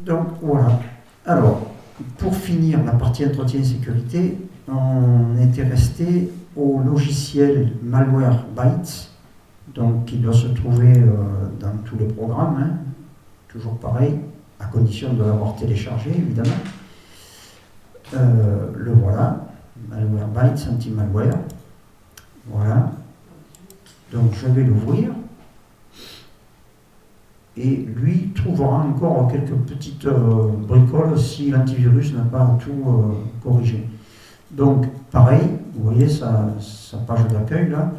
Donc voilà. Alors, pour finir la partie entretien et sécurité, on était resté au logiciel Malwarebytes, donc qui doit se trouver dans tous les programmes, hein. Toujours pareil, à condition de l'avoir téléchargé évidemment. Le voilà, Malwarebytes anti-malware. Voilà. Donc je vais l'ouvrir. Et lui trouvera encore quelques petites bricoles si l'antivirus n'a pas tout corrigé. Donc pareil, vous voyez sa page d'accueil là.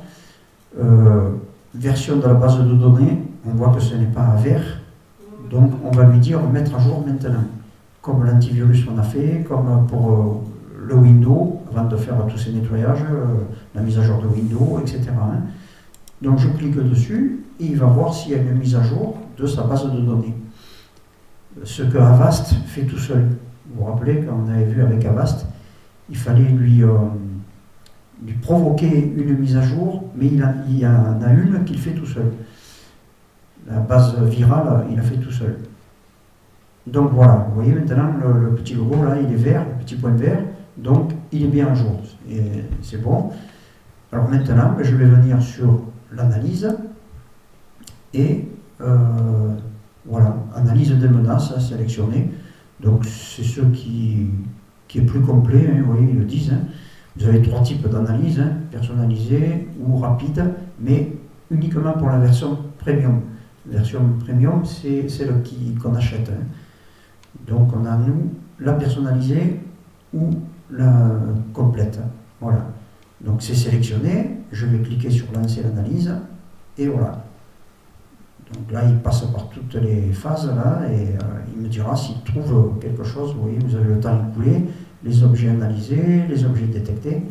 Version de la base de données, on voit que ce n'est pas à vert. Donc on va lui dire mettre à jour maintenant. Comme l'antivirus qu'on a fait, comme pour le Windows, avant de faire tous ces nettoyages, la mise à jour de Windows, etc. Hein. Donc je clique dessus et il va voir s'il y a une mise à jour de sa base de données. Ce que Avast fait tout seul. Vous vous rappelez, quand on avait vu avec Avast, il fallait lui provoquer une mise à jour, mais il y en a une qu'il fait tout seul. La base virale, il a fait tout seul. Donc voilà, vous voyez maintenant le petit logo là, il est vert, le petit point vert, donc il est bien à jour. Et c'est bon. Alors maintenant, je vais venir sur l'analyse et voilà, analyse des menaces sélectionnées. Donc c'est ce qui est plus complet, hein, vous voyez, ils le disent. Hein. Vous avez 3 types d'analyse, hein, personnalisée ou rapide, mais uniquement pour la version premium. La version premium, c'est celle qu'on achète. Hein. Donc on a, nous, la personnalisée ou la complète. Voilà. Donc c'est sélectionné, je vais cliquer sur lancer l'analyse, et voilà. Donc là, il passe par toutes les phases, là, et il me dira s'il trouve quelque chose. Vous voyez, vous avez le temps écoulé, les objets analysés, les objets détectés,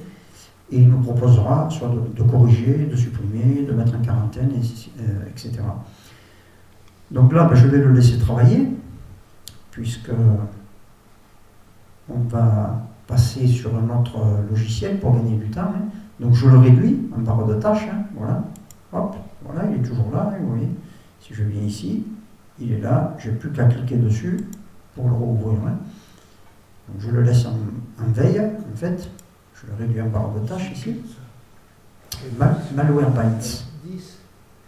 et il nous proposera soit de corriger, de supprimer, de mettre en quarantaine, etc. Donc là, je vais le laisser travailler, puisque on va passer sur un autre logiciel pour gagner du temps. Hein. Donc je le réduis en barre de tâches, hein, voilà, hop, voilà, il est toujours là, hein, vous voyez. Si je viens ici, il est là, j'ai plus qu'à cliquer dessus pour le rouvrir. Hein. Donc je le laisse en veille, en fait, je le réduis en barre de tâches ici. Malwarebytes.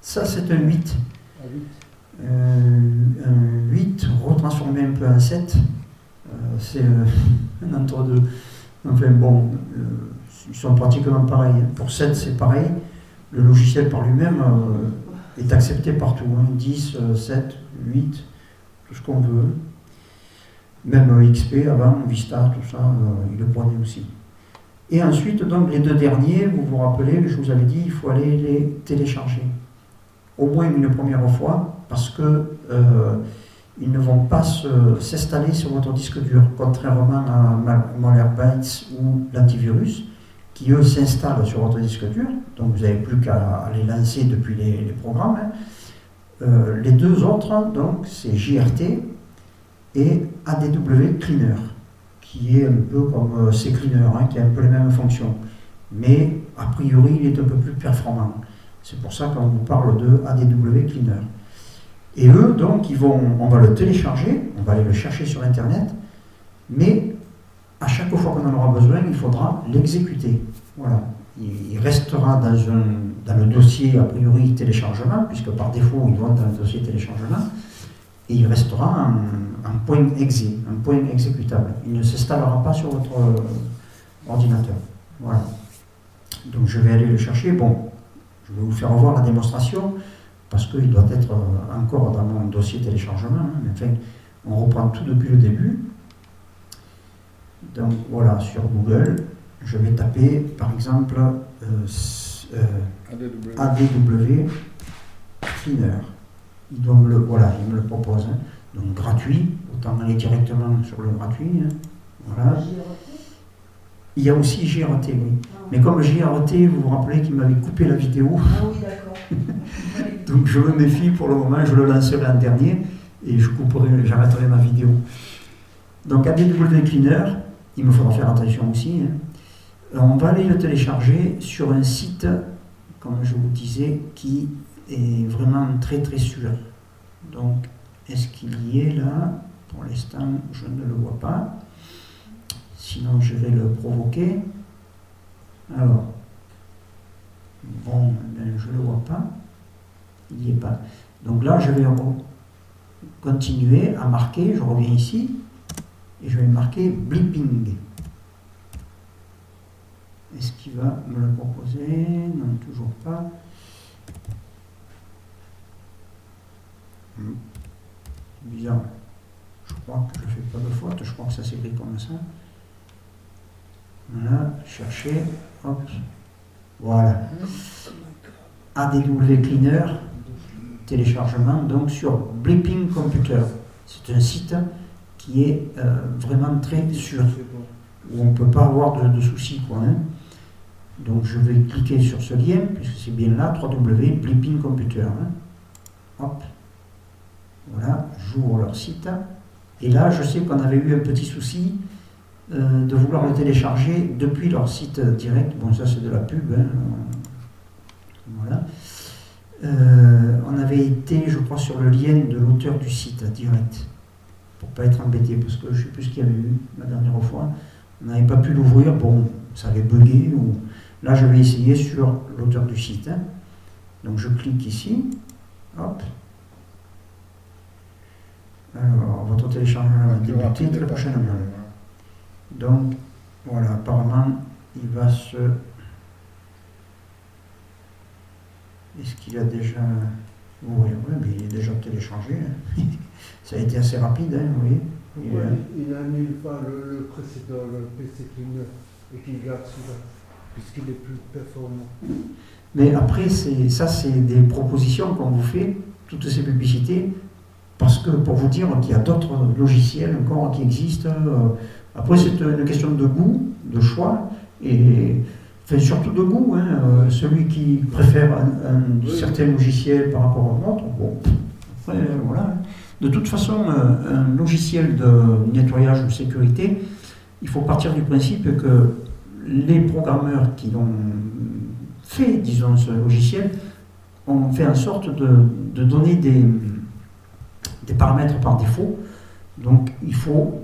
Ça c'est un 8. Un 8 retransformé un peu en 7. C'est un entre-deux. Enfin bon, ils sont pratiquement pareils. Pour 7, c'est pareil. Le logiciel par lui-même est accepté partout. Hein. 10, 7, 8, tout ce qu'on veut. Même XP avant, Vista, tout ça, il le prenait aussi. Et ensuite, donc, les 2 derniers, vous vous rappelez, je vous avais dit, il faut aller les télécharger. Au moins une première fois, parce que ils ne vont pas s'installer sur votre disque dur, contrairement à Malwarebytes ou l'antivirus, qui eux s'installent sur votre disque dur, donc vous n'avez plus qu'à les lancer depuis les programmes. Hein. Les 2 autres, donc, c'est JRT et ADW Cleaner, qui est un peu comme CCleaner, hein, qui a un peu les mêmes fonctions, mais a priori il est un peu plus performant. C'est pour ça qu'on vous parle de ADW Cleaner. Et eux, donc, on va le télécharger, on va aller le chercher sur Internet, mais à chaque fois qu'on en aura besoin, il faudra l'exécuter. Voilà. Il restera dans le dossier, a priori, téléchargement, puisque par défaut, ils vont dans le dossier téléchargement, et il restera en point exe, un point exécutable. Il ne s'installera pas sur votre ordinateur. Voilà. Donc je vais aller le chercher. Bon, je vais vous faire voir la démonstration, parce qu'il doit être encore dans mon dossier téléchargement. Hein, mais enfin, on reprend tout depuis le début. Donc voilà, sur Google, je vais taper par exemple ADW Cleaner. Il me le propose. Hein. Donc gratuit, autant aller directement sur le gratuit. Hein. Voilà. Il y a aussi JRT, oui. Mais comme JRT, vous vous rappelez qu'il m'avait coupé la vidéo. Ah oui, d'accord. Donc je me méfie pour le moment, je le lancerai en dernier et j'arrêterai ma vidéo. Donc ADW Cleaner, il me faudra faire attention aussi. Hein. On va aller le télécharger sur un site, comme je vous disais, qui est vraiment très très sûr. Donc, est-ce qu'il y est là? Pour l'instant, je ne le vois pas. Sinon, je vais le provoquer. Alors, bon, ben, je ne le vois pas. Il n'y est pas. Donc là, je vais continuer à marquer. Je reviens ici et je vais marquer blipping. Est-ce qu'il va me le proposer? Non, toujours pas. C'est bizarre. Je crois que je ne fais pas de faute. Je crois que ça s'écrit comme ça. Voilà, chercher. Hop. Voilà. ADW Cleaner. Téléchargement donc sur Blipping Computer. C'est un site qui est vraiment très sûr, où on ne peut pas avoir de soucis, quoi, hein. Donc je vais cliquer sur ce lien, puisque c'est bien là, www.blipping Computer. Hein. Hop. Voilà, j'ouvre leur site. Et là, je sais qu'on avait eu un petit souci de vouloir le télécharger depuis leur site direct. Bon, ça c'est de la pub. Hein. Voilà. On avait été, je crois, sur le lien de l'auteur du site direct, pour ne pas être embêté, parce que je ne sais plus ce qu'il y avait eu la dernière fois. On n'avait pas pu l'ouvrir, bon, ça avait bugué. Ou... Là, je vais essayer sur l'auteur du site. Hein. Donc, je clique ici. Hop. Alors, votre téléchargement va débuter très prochainement. Donc, voilà, apparemment, il va se... Est-ce qu'il a déjà... Oui, mais il est déjà téléchargé. Hein. Ça a été assez rapide, hein, oui. Il annule pas le précédent, le PC Cleaner, et qu'il garde celui-là, puisqu'il est plus performant. Mais après, ça, c'est des propositions qu'on vous fait, toutes ces publicités, parce que pour vous dire qu'il y a d'autres logiciels encore qui existent. Après, c'est une question de goût, de choix, et enfin, surtout de goût. Hein, celui qui préfère un certain logiciel par rapport à un autre, bon, après, voilà. De toute façon, un logiciel de nettoyage ou de sécurité, il faut partir du principe que les programmeurs qui ont fait, disons, ce logiciel, ont fait en sorte de donner des paramètres par défaut. Donc, il vaut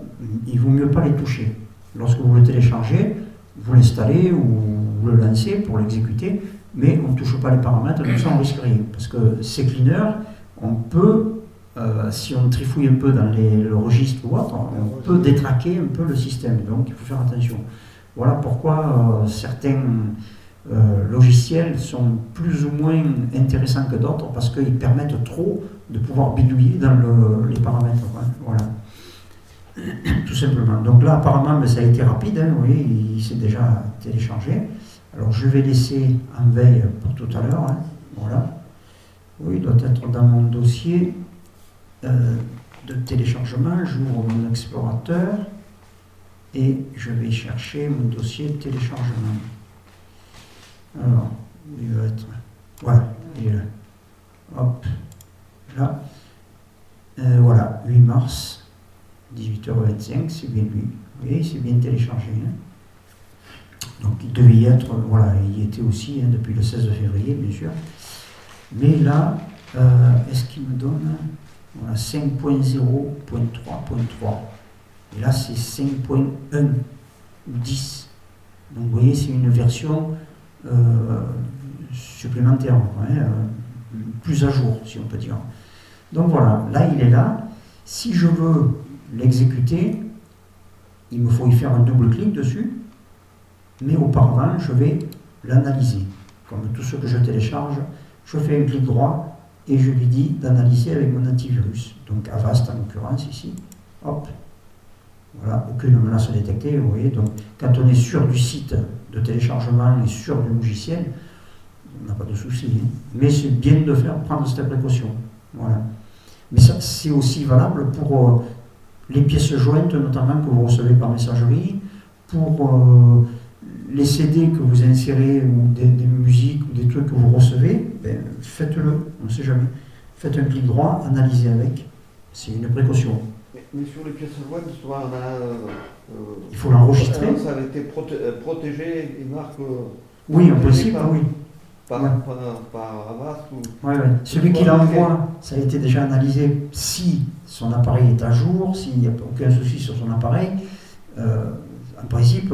mieux pas les toucher. Lorsque vous le téléchargez, vous l'installez ou vous le lancez pour l'exécuter, mais on ne touche pas les paramètres, comme ça on risque rien. Parce que ces cleaners, on peut... si on trifouille un peu dans le registre ou autre, on peut détraquer un peu le système, donc il faut faire attention. Voilà pourquoi certains logiciels sont plus ou moins intéressants que d'autres, parce qu'ils permettent trop de pouvoir bidouiller dans les paramètres. Hein, voilà. Tout simplement. Donc là, apparemment, ça a été rapide, hein, oui, il s'est déjà téléchargé. Alors je vais laisser en veille pour tout à l'heure. Hein, voilà. Oui, il doit être dans mon dossier de téléchargement. J'ouvre mon explorateur et je vais chercher mon dossier de téléchargement. Alors, il va être... Voilà, il est là. Hop, là. Voilà, 8 mars, 18h25, c'est bien lui. Vous voyez, c'est bien téléchargé. Hein. Donc il devait y être, voilà, il y était aussi hein, depuis le 16 février, bien sûr. Mais là, est-ce qu'il me donne... Voilà, 5.0.3.3. Et là, c'est 5.1 ou 10. Donc, vous voyez, c'est une version supplémentaire, hein, plus à jour, si on peut dire. Donc, voilà, là, il est là. Si je veux l'exécuter, il me faut y faire un double clic dessus. Mais auparavant, je vais l'analyser. Comme tout ce que je télécharge, je fais un clic droit et je lui dis d'analyser avec mon antivirus. Donc Avast en l'occurrence ici. Hop. Voilà, aucune menace détectée, vous voyez. Donc quand on est sûr du site de téléchargement et sûr du logiciel, on n'a pas de souci. Hein. Mais c'est bien de prendre cette précaution. Voilà. Mais ça, c'est aussi valable pour les pièces jointes, notamment que vous recevez par messagerie, pour les CD que vous insérez, ou des musiques, ou des trucs que vous recevez, ben, faites-le, on ne sait jamais. Faites un clic droit, analysez avec, c'est une précaution. Mais sur les pièces jointes, on a... il faut l'enregistrer. Ça a été protégé, il marque... oui, en principe, oui. Par Avast ou... Ouais. Celui qui l'envoie, ça a été déjà analysé si son appareil est à jour, s'il n'y a aucun souci sur son appareil, en principe,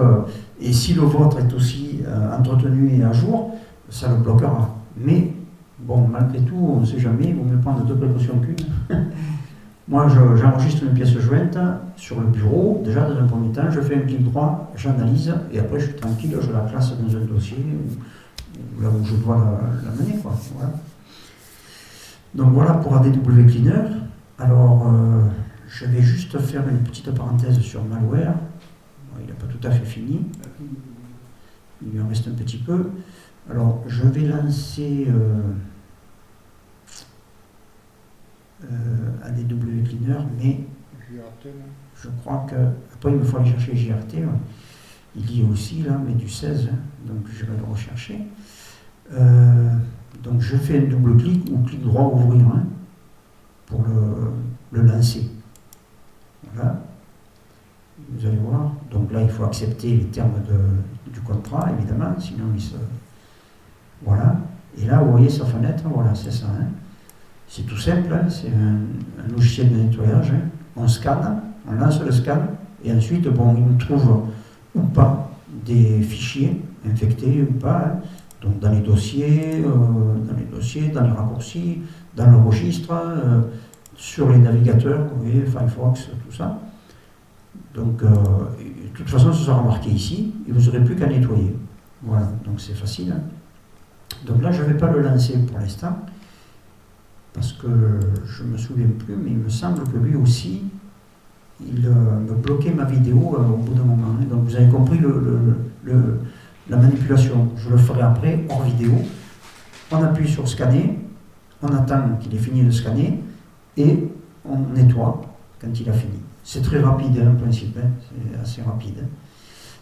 et si le vôtre est aussi entretenu et à jour, ça le bloquera. Mais bon, malgré tout, on ne sait jamais, il vaut mieux prendre 2 précautions qu'une. Moi, j'enregistre une pièce jointe sur le bureau. Déjà, dans un premier temps, je fais un clic droit, j'analyse, et après, je suis tranquille, je la classe dans un dossier, ou là où je dois la mener, quoi. Voilà. Donc voilà pour ADW Cleaner. Alors, je vais juste faire une petite parenthèse sur malware. Bon, il n'est pas tout à fait fini. Il lui en reste un petit peu. Alors, je vais lancer ADW Cleaner, mais je crois que... Après, il me faut aller chercher JRT. Ouais. Il y est aussi, là, mais du 16. Hein, donc, je vais le rechercher. Donc, je fais un double clic ou clic droit ouvrir hein, pour le lancer. Voilà. Vous allez voir. Donc là, il faut accepter les termes du contrat, évidemment, sinon il se... Voilà. Et là, vous voyez sa fenêtre, voilà, c'est ça. Hein. C'est tout simple, hein. C'est un logiciel de nettoyage. Hein. On scanne, on lance le scan, et ensuite, bon, il nous trouve ou pas des fichiers infectés ou pas. Hein. Donc dans les dossiers, dans les raccourcis, dans le registre, sur les navigateurs, vous voyez, Firefox, tout ça. Donc, de toute façon, ce sera marqué ici, et vous n'aurez plus qu'à nettoyer. Voilà, donc c'est facile. Hein. Donc là, je ne vais pas le lancer pour l'instant, parce que je ne me souviens plus, mais il me semble que lui aussi, il me bloquait ma vidéo au bout d'un moment. Hein. Donc vous avez compris la manipulation. Je le ferai après, hors vidéo. On appuie sur scanner, on attend qu'il ait fini de scanner, et on nettoie quand il a fini. C'est très rapide, hein, en principe, hein. C'est assez rapide. Hein.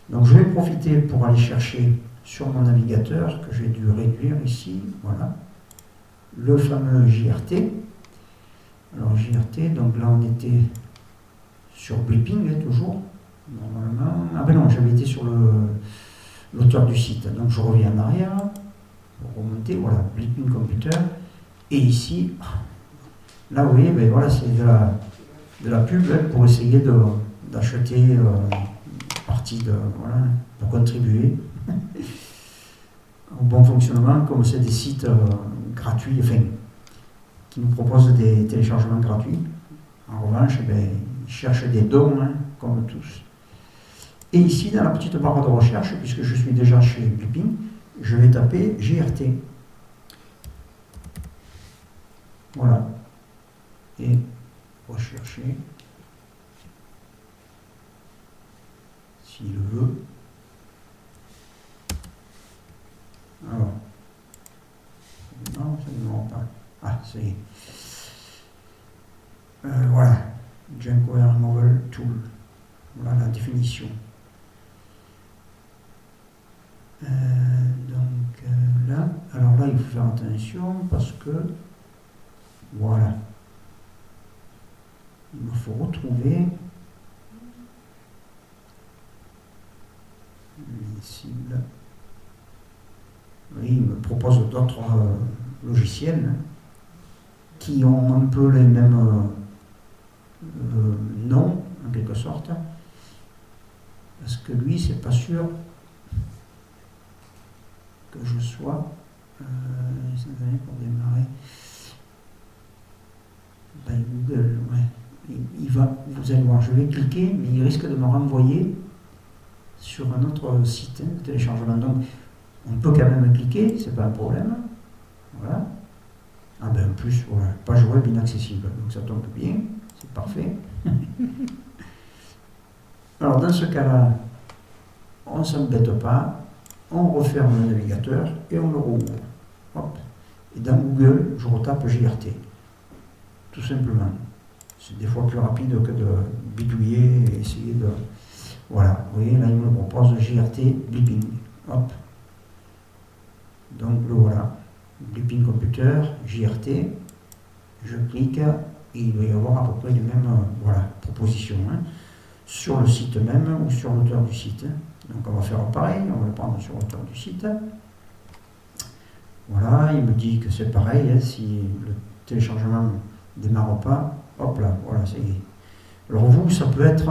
Donc je vais profiter pour aller chercher sur mon navigateur, que j'ai dû réduire ici, voilà, le fameux JRT. Alors JRT, donc là on était sur Blipping, hein, toujours, normalement. Ah ben non, j'avais été sur l'auteur du site, donc je reviens en arrière, pour remonter, voilà, Blipping Computer, et ici, là vous voyez, ben voilà, c'est de la pub hein, pour essayer d'acheter une partie voilà, pour contribuer au bon fonctionnement, comme c'est des sites gratuits, enfin, qui nous proposent des téléchargements gratuits. En revanche, ben, ils cherchent des dons, hein, comme tous. Et ici, dans la petite barre de recherche, puisque je suis déjà chez Blipping, je vais taper JRT. Voilà. Et rechercher, s'il veut. Alors, non, ça ne me rend pas. Ah, ça y est. Voilà, Junkware Removal Tool. Voilà la définition. Là, alors là, il faut faire attention parce que, voilà, il me faut retrouver les cibles. Oui, il me propose d'autres logiciels hein, qui ont un peu les mêmes noms, en quelque sorte, parce que lui, c'est pas sûr que je sois pour démarrer by Google, ouais. Il va, vous allez voir, je vais cliquer, mais il risque de me renvoyer sur un autre site de téléchargement. Donc, on peut quand même cliquer, c'est pas un problème. Voilà. Ah ben en plus, voilà, page web inaccessible, donc ça tombe bien, c'est parfait. Alors dans ce cas-là, on ne s'embête pas, on referme le navigateur et on le rouvre. Hop. Et dans Google, je retape JRT. Tout simplement. C'est des fois plus rapide que de bidouiller et essayer de... Voilà, vous voyez, là il me propose JRT Blipping. Hop. Donc le voilà. Blipping Computer, JRT. Je clique et il va y avoir à peu près les mêmes voilà, propositions. Hein, sur le site même ou sur l'auteur du site. Donc on va faire pareil, on va le prendre sur l'auteur du site. Voilà, il me dit que c'est pareil, hein, si le téléchargement ne démarre pas, hop là, voilà, c'est... Alors vous, ça peut être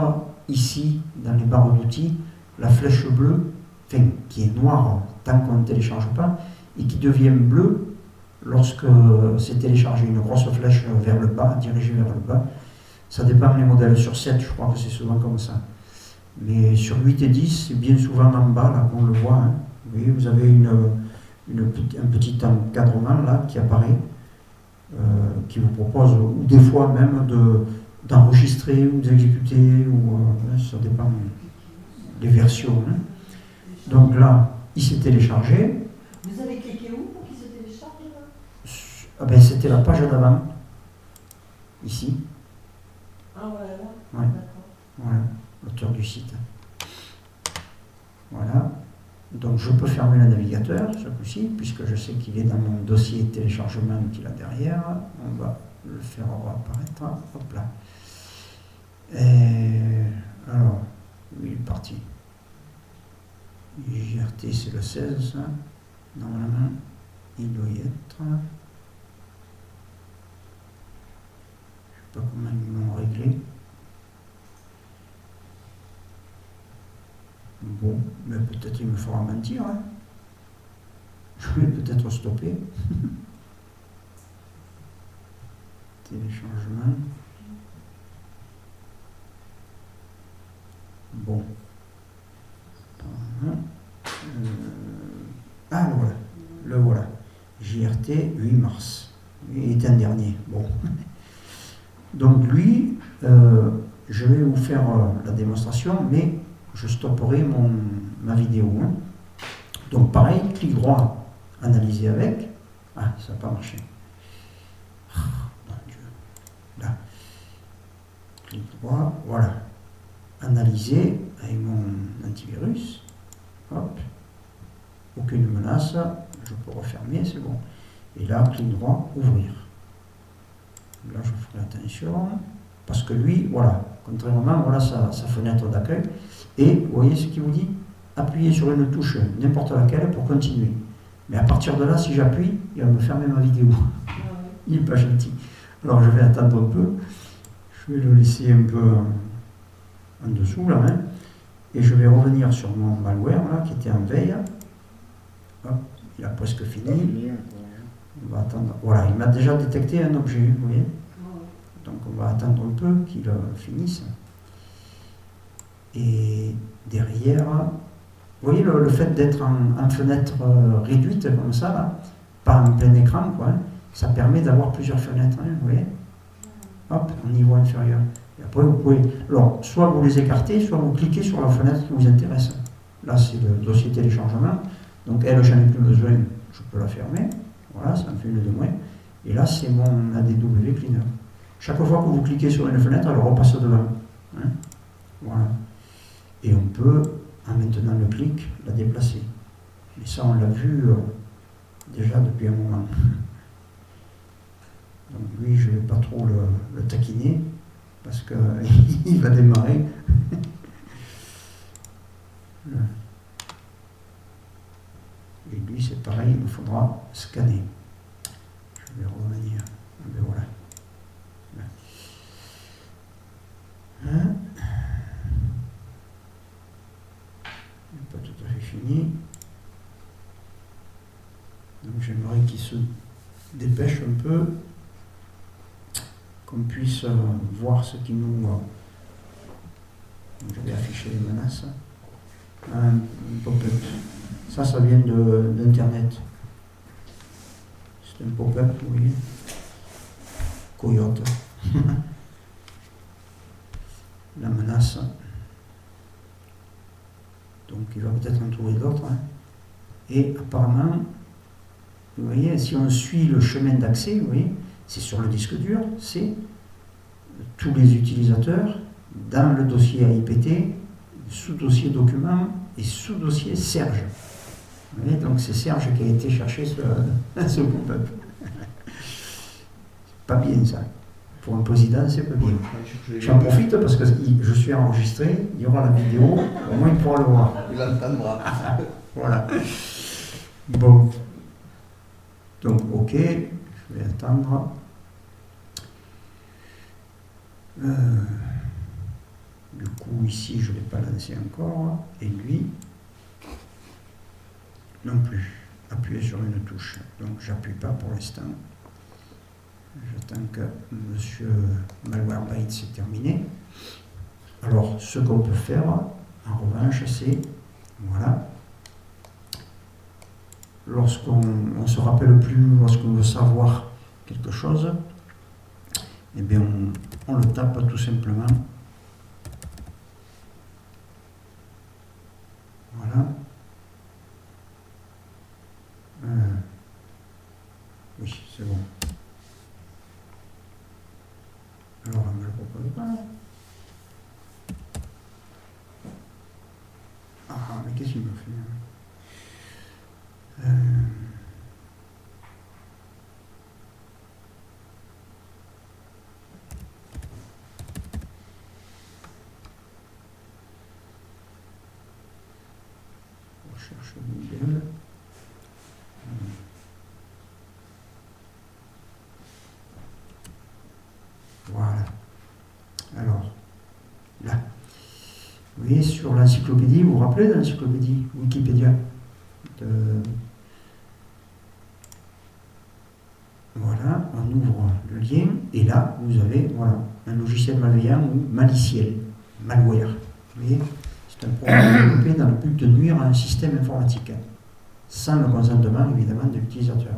ici, dans les barres d'outils, la flèche bleue, enfin, qui est noire tant qu'on ne télécharge pas, et qui devient bleue lorsque c'est téléchargé, une grosse flèche vers le bas, dirigée vers le bas. Ça dépend des modèles. Sur 7, je crois que c'est souvent comme ça. Mais sur 8 et 10, c'est bien souvent en bas, là, qu'on le voit. Hein. Vous voyez, vous avez un petit encadrement, là, qui apparaît, qui vous propose, ou des fois même, d'enregistrer ou d'exécuter, ou ça dépend des versions. Hein. Donc là, il s'est téléchargé. Vous avez cliqué où pour qu'il se télécharge là? Ah ben, c'était la page d'avant, ici. Ah ouais, là. Ouais. D'accord. Voilà, l'auteur du site. Voilà. Donc je peux fermer le navigateur, ce coup-ci, puisque je sais qu'il est dans mon dossier téléchargement qu'il a derrière. On va le faire apparaître. Hop là. Et alors, oui, il est parti. JRT, c'est le 16, ça. Normalement, il doit y être. Je ne sais pas comment ils l'ont réglé. Bon, mais peut-être il me fera mentir. Hein. Je vais peut-être stopper. Téléchargement. Bon. Ah, le voilà. Le voilà. JRT 8 mars. Il est un dernier. Bon. Donc lui, je vais vous faire la démonstration, mais je stopperai ma vidéo. Hein. Donc pareil, clic droit, analyser avec. Ah, ça n'a pas marché. Oh, mon Dieu. Là. Clic droit, voilà. Analyser avec mon antivirus. Hop. Aucune menace. Je peux refermer, c'est bon. Et là, clic droit, ouvrir. Là, je ferai attention. Parce que lui, voilà, contrairement, voilà sa fenêtre d'accueil. Et vous voyez ce qu'il vous dit? Appuyez sur une touche, n'importe laquelle, pour continuer. Mais à partir de là, si j'appuie, il va me fermer ma vidéo. Il n'est pas gentil. Alors je vais attendre un peu. Je vais le laisser un peu en dessous, là. Hein, et je vais revenir sur mon malware, là, qui était en veille. Hop, il a presque fini. On va attendre. Voilà, il m'a déjà détecté un objet, vous voyez. Donc on va attendre un peu qu'il finisse. Et derrière, vous voyez le fait d'être en fenêtre réduite comme ça, là, pas en plein écran, quoi, hein, ça permet d'avoir plusieurs fenêtres, hein, vous voyez. Hop, au niveau inférieur. Et après vous pouvez, alors, soit vous les écartez, soit vous cliquez sur la fenêtre qui vous intéresse. Là c'est le dossier téléchargement, donc elle j'en ai plus besoin, je peux la fermer, voilà, ça me fait une de moins. Et là c'est mon ADW Cleaner. Chaque fois que vous cliquez sur une fenêtre, elle repasse devant. Hein, voilà. Et on peut, en maintenant le clic, la déplacer. Et ça, on l'a vu déjà depuis un moment. Donc lui, je ne vais pas trop le taquiner, parce qu'il va démarrer. Et lui, c'est pareil, il me faudra scanner. Je vais revenir. Et voilà. Hein? Pas tout à fait fini. Donc j'aimerais qu'il se dépêche un peu, qu'on puisse voir ce qui nous... Donc je vais afficher les menaces. Un pop-up. Ça vient d'Internet. C'est un pop-up, vous voyez. Coyote. La menace. Donc il va peut-être en trouver d'autres. Hein. Et apparemment, vous voyez, si on suit le chemin d'accès, vous voyez, c'est sur le disque dur, c'est tous les utilisateurs dans le dossier AIPT, sous-dossier document et sous-dossier Serge. Vous voyez, donc c'est Serge qui a été chercher ce pop-up. Pas bien ça. Pour un président, c'est pas bien. J'en profite parce que je suis enregistré, il y aura la vidéo, au moins il pourra le voir. Il l'entendra. Voilà. Bon. Donc, ok, je vais attendre. Du coup, ici, je ne l'ai pas lancé encore. Et lui, non plus. Appuyer sur une touche. Donc, j'appuie pas pour l'instant. J'attends que Monsieur Malwarebytes s'est terminé. Alors, ce qu'on peut faire, en revanche, c'est, voilà, lorsqu'on ne se rappelle plus, lorsqu'on veut savoir quelque chose, eh bien, on le tape tout simplement. Voilà. Oui, c'est bon. Alors, on me le propose pas. Ah, mais qu'est-ce qu'il me fait Recherche Google. Voilà. Alors, là. Vous voyez, sur l'encyclopédie, vous vous rappelez de l'encyclopédie Wikipédia Voilà, on ouvre le lien, et là, vous avez voilà, un logiciel malveillant ou maliciel, malware. Vous voyez, c'est un programme développé dans le but de nuire à un système informatique, sans le consentement, évidemment, de l'utilisateur.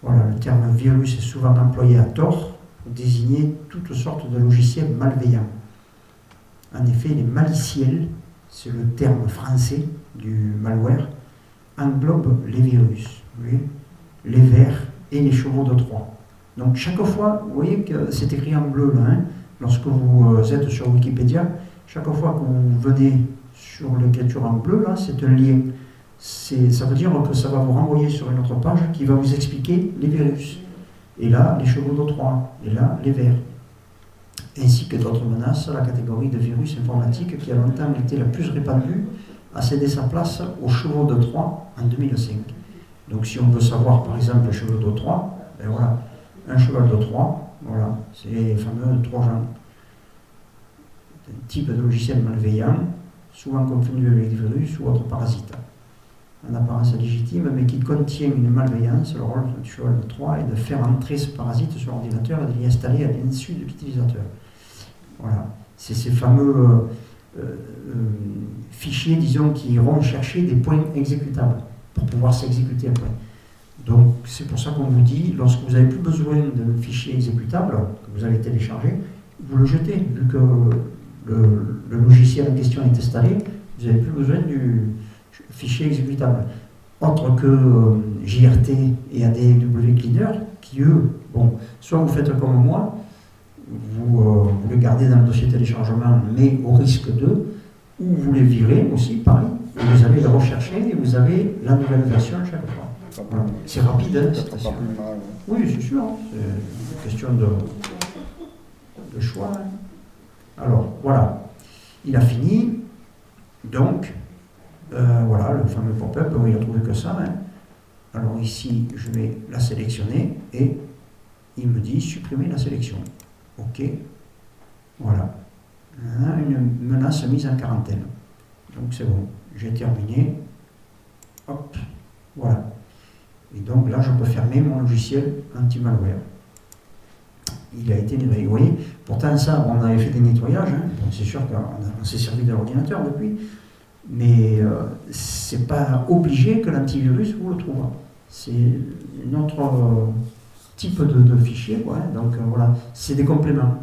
Voilà, le terme virus est souvent employé à tort pour désigner toutes sortes de logiciels malveillants. En effet, les maliciels, c'est le terme français du malware, englobe les virus, vous voyez, les vers et les chevaux de Troie. Donc chaque fois, vous voyez que c'est écrit en bleu là, hein, lorsque vous êtes sur Wikipédia, chaque fois que vous venez sur l'écriture en bleu, là, c'est un lien. Ça veut dire que ça va vous renvoyer sur une autre page qui va vous expliquer les virus. Et là, les chevaux de Troie. Et là, les vers. Ainsi que d'autres menaces, la catégorie de virus informatique qui a longtemps été la plus répandue a cédé sa place aux chevaux de Troie en 2005. Donc si on veut savoir par exemple les chevaux de Troie, ben voilà, un cheval de Troie, voilà, c'est les fameux Trojans. C'est un type de logiciel malveillant, souvent confondu avec des virus ou autres parasites. En apparence légitime, mais qui contient une malveillance, le rôle du cheval de Troie est de faire entrer ce parasite sur l'ordinateur et de l'y installer à l'insu de l'utilisateur. Voilà, c'est ces fameux fichiers, disons, qui iront chercher des points exécutables pour pouvoir s'exécuter après. Donc c'est pour ça qu'on vous dit, lorsque vous n'avez plus besoin d'un fichier exécutable que vous allez télécharger, vous le jetez, vu que le logiciel en question est installé, vous n'avez plus besoin du fichier exécutable. Autre que JRT et ADW Cleaner, qui eux, bon, soit vous faites comme moi, vous le gardez dans le dossier téléchargement, mais au risque de, ou vous les virez aussi, pareil, et vous allez les rechercher et vous avez la nouvelle version chaque fois. Voilà. C'est rapide, hein, cette version. Oui, c'est sûr, hein. C'est une question de choix. Hein. Alors, voilà, il a fini, donc, voilà, le fameux pop-up, bon, il a trouvé que ça. Hein. Alors ici, je vais la sélectionner et il me dit supprimer la sélection. OK, voilà. Une menace mise en quarantaine. Donc c'est bon, j'ai terminé. Hop, voilà. Et donc là, je peux fermer mon logiciel anti-malware. Il a été nettoyé. Vous voyez, pourtant ça, on avait fait des nettoyages. Hein. Bon, c'est sûr qu'on s'est servi de l'ordinateur depuis. Mais c'est pas obligé que l'antivirus vous le trouve. C'est notre type de fichier, quoi, hein. Donc voilà, c'est des compléments.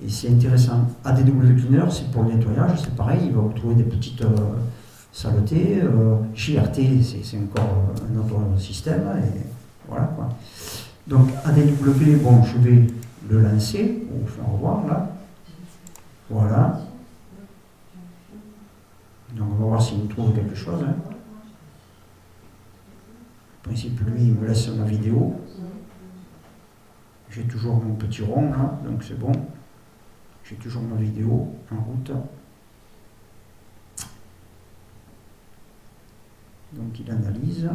Et c'est intéressant. ADW Cleaner, c'est pour le nettoyage, c'est pareil, il va vous trouver des petites saletés. JRT, c'est encore un autre système, et voilà quoi. Donc ADW, bon, je vais le lancer, on vous fait revoir là. Voilà. Donc on va voir s'il nous trouve quelque chose. Hein. En principe, lui, il me laisse ma vidéo. J'ai toujours mon petit rond là, donc c'est bon. J'ai toujours ma vidéo en route. Donc il analyse.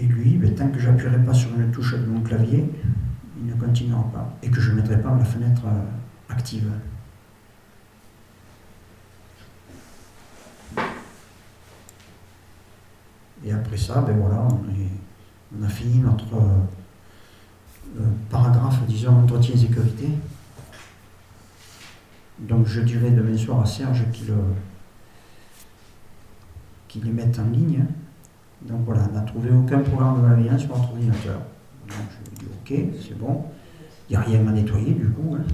Et lui, ben, tant que j'appuierai pas sur une touche de mon clavier, il ne continuera pas. Et que je ne mettrai pas la fenêtre active. Et après ça, ben voilà, on a fini notre paragraphe, disons, entretien et sécurité. Donc je dirais demain soir à Serge qu'il les mette en ligne. Donc voilà, on n'a trouvé aucun programme de malveillance sur notre ordinateur. Donc je lui dis ok, c'est bon. Il n'y a rien à nettoyer du coup. Hein.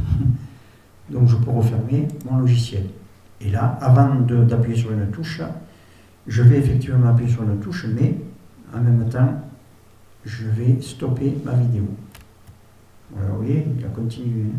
Donc je peux refermer mon logiciel. Et là, avant d'appuyer sur une touche, je vais effectivement appuyer sur une touche, mais en même temps, je vais stopper ma vidéo. Voilà, vous voyez, il a continué. Hein.